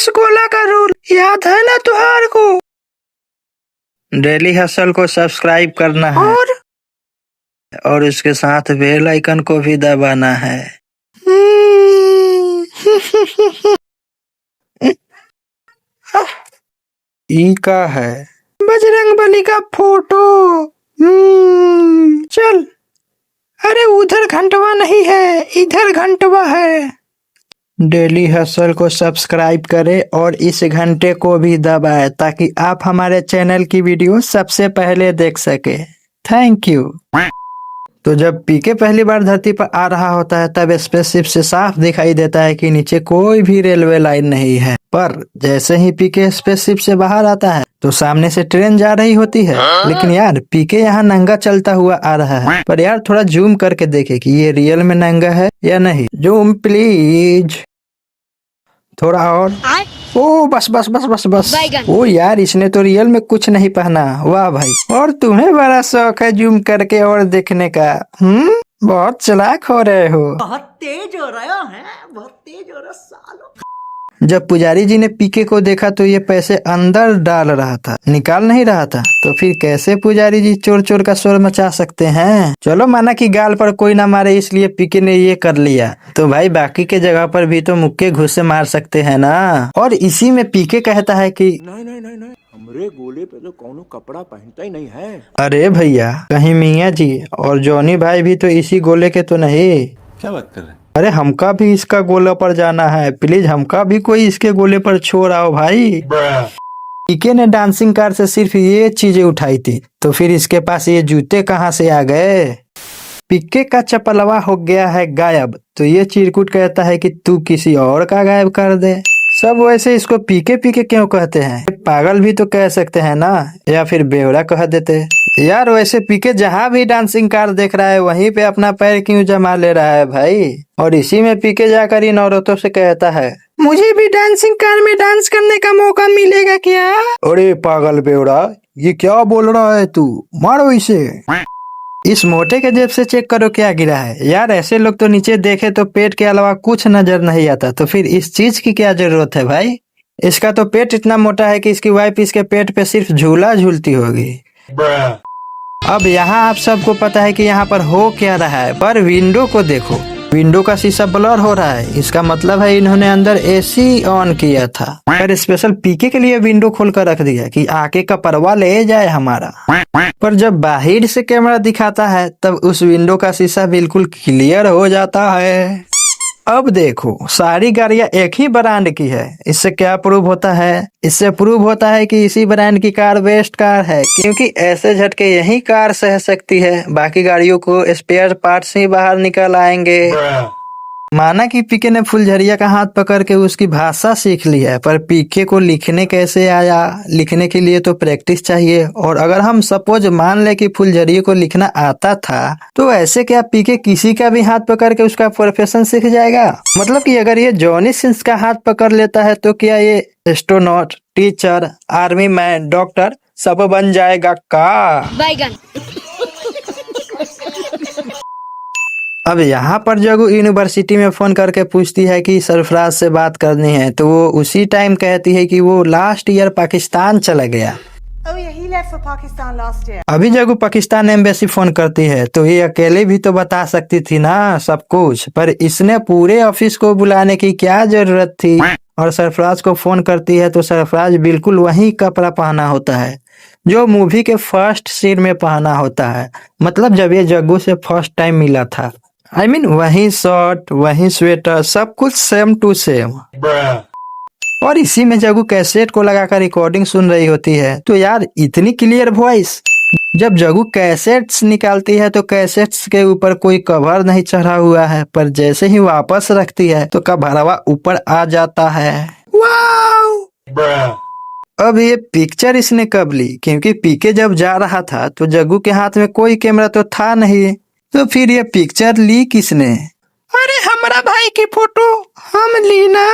रसगुल्ला का रूल याद है ना तुहार को? डेली हसल को सब्सक्राइब करना है और उसके साथ बेल आइकन को भी दबाना है। ई का है? बजरंगबली का फोटो। चल। अरे उधर घंटवा नहीं है, इधर घंटवा है। डेली हसल को सब्सक्राइब करें और इस घंटे को भी दबाएं ताकि आप हमारे चैनल की वीडियो सबसे पहले देख सके। Thank you. तो जब पीके पहली बार धरती पर आ रहा होता है तब स्पेसशिप से साफ दिखाई देता है कि नीचे कोई भी रेलवे लाइन नहीं है, पर जैसे ही पीके स्पेसशिप से बाहर आता है तो सामने से ट्रेन जा रही होती है। लेकिन यार पीके यहाँ नंगा चलता हुआ आ रहा है, पर यार थोड़ा जूम करके देखे कि ये रियल में नंगा है या नहीं। Zoom please. थोड़ा और। ओ बस बस बस बस बस। ओ यार इसने तो रियल में कुछ नहीं पहना। वाह भाई। और तुम्हें बड़ा शौक है जूम करके और देखने का। बहुत चालाक हो रहे हो। बहुत तेज हो रहा है, बहुत तेज हो रहा सालो। जब पुजारी जी ने पीके को देखा तो ये पैसे अंदर डाल रहा था, निकाल नहीं रहा था। तो फिर कैसे पुजारी जी चोर चोर का शोर मचा सकते हैं। चलो माना कि गाल पर कोई ना मारे इसलिए पीके ने ये कर लिया, तो भाई बाकी के जगह पर भी तो मुक्के घुसे मार सकते हैं ना। और इसी में पीके कहता है कि नहीं हमरे गोले पे तो कौनो कपड़ा पहनता ही नहीं है। अरे भैया कहीं मियाँ जी और जॉनी भाई भी तो इसी गोले के तो नहीं। क्या बात कर रहे हैं? अरे हमका भी इसका गोले पर जाना है, प्लीज हमका भी कोई इसके गोले पर छोड़ आओ भाई। पीके ने डांसिंग कार से सिर्फ ये चीजें उठाई थी, तो फिर इसके पास ये जूते कहाँ से आ गए। पीके का चपलवा हो गया है गायब, तो ये चिरकुट कहता है कि तू किसी और का गायब कर दे। सब वैसे इसको पीके पीके क्यों कहते हैं, पागल भी तो कह सकते हैं ना, या फिर बेवड़ा कह देते। यार वैसे पीके जहाँ भी डांसिंग कार देख रहा है वहीं पे अपना पैर क्यों जमा ले रहा है भाई। और इसी में पीके जाकर इन औरतों से कहता है मुझे भी डांसिंग कार में डांस करने का मौका मिलेगा क्या। अरे पागल बेवड़ा, ये क्या बोल रहा है तू, मारो इसे। इस मोटे के जेब से चेक करो क्या गिरा है। यार ऐसे लोग तो नीचे देखे तो पेट के अलावा कुछ नजर नहीं आता, तो फिर इस चीज की क्या जरूरत है भाई। इसका तो पेट इतना मोटा है कि इसकी वाइफ इसके पेट पे सिर्फ झूला झूलती होगी। अब यहाँ आप सबको पता है कि यहाँ पर हो क्या रहा है, पर विंडो को देखो, विंडो का शीशा ब्लर हो रहा है। इसका मतलब है इन्होंने अंदर एसी ऑन किया था, पर स्पेशल पीके के लिए विंडो खोल कर रख दिया कि आके का परवा ले जाए हमारा। पर जब बाहर से कैमरा दिखाता है तब उस विंडो का शीशा बिल्कुल क्लियर हो जाता है। अब देखो सारी गाड़ियां एक ही ब्रांड की है। इससे क्या प्रूव होता है, इससे प्रूव होता है कि इसी ब्रांड की कार बेस्ट कार है, क्योंकि ऐसे झटके यही कार सह सकती है, बाकी गाड़ियों को स्पेयर पार्ट्स ही बाहर निकल आएंगे। माना कि पीके ने फुलझरिया का हाथ पकड़ के उसकी भाषा सीख ली है, पर पीके को लिखने कैसे आया। लिखने के लिए तो प्रैक्टिस चाहिए, और अगर हम सपोज मान ले कि फुलझरिया को लिखना आता था तो ऐसे क्या पीके किसी का भी हाथ पकड़ के उसका प्रोफेशन सीख जाएगा। मतलब कि अगर ये जॉनी सिंस का हाथ पकड़ लेता है तो क्या ये astronaut, teacher, army man, doctor सब बन जाएगा का। अब यहाँ पर जगू यूनिवर्सिटी में फोन करके पूछती है कि सरफराज से बात करनी है, तो वो उसी टाइम कहती है कि वो लास्ट ईयर पाकिस्तान चला गया। अभी जगू पाकिस्तान एम्बेसी फोन करती है, तो ये अकेले भी तो बता सकती थी ना सब कुछ, पर इसने पूरे ऑफिस को बुलाने की क्या जरूरत थी। और सरफराज को फोन करती है तो सरफराज बिल्कुल वही कपड़ा पहना होता है जो मूवी के फर्स्ट सीन में पहना होता है, मतलब जब ये जग्गू से फर्स्ट टाइम मिला था। I mean, वही शर्ट, वही स्वेटर, सब कुछ सेम टू सेम। और इसी में जग्गू कैसेट को लगाकर रिकॉर्डिंग सुन रही होती है, तो यार इतनी क्लियर वॉइस। जब जग्गू कैसेट्स निकालती है तो कैसेट्स के ऊपर कोई कवर नहीं चढ़ा हुआ है, पर जैसे ही वापस रखती है तो कवरवा ऊपर आ जाता है। वाओ! अब ये पिक्चर इसने कब ली, क्योंकि पीके जब जा रहा था तो जग्गू के हाथ में कोई कैमरा तो था नहीं, तो फिर ये पिक्चर ली किसने। अरे हमारा भाई की फोटो हम ली ना।